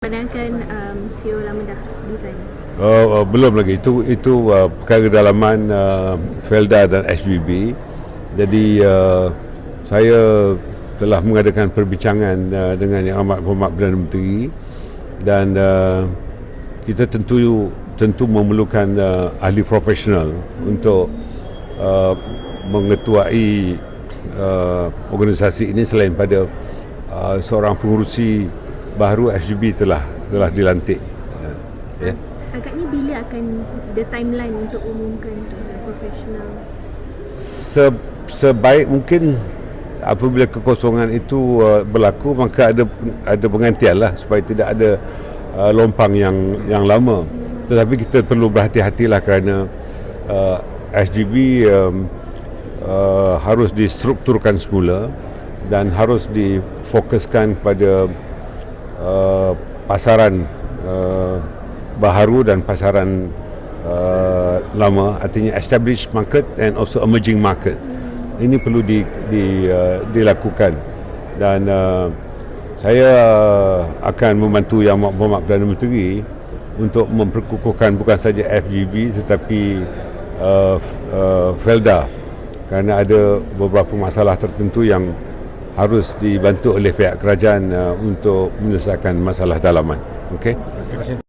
Padahkan CEO lama dah design. Belum lagi. Itu perkara dalaman Felda dan SGB. Jadi saya telah mengadakan perbincangan dengan Yang Amat Berhormat Perdana Menteri dan kita tentu memerlukan ahli profesional untuk mengetuai organisasi ini selain pada seorang pengurusi baru SGB telah dilantik. Ya. Agaknya bila akan the timeline untuk umumkan profesional? Sebaik mungkin apabila kekosongan itu berlaku, maka ada penggantian lah supaya tidak ada lompang yang lama. Tetapi kita perlu berhati-hatilah kerana SGB harus distrukturkan semula dan harus difokuskan pada pasaran baharu dan pasaran lama, artinya established market and also emerging market. Ini perlu dilakukan dan saya akan membantu Yang Amat Berhormat Perdana Menteri untuk memperkukuhkan bukan saja FGB tetapi Felda, kerana ada beberapa masalah tertentu yang harus dibantu oleh pihak kerajaan untuk menyelesaikan masalah dalaman. Okey.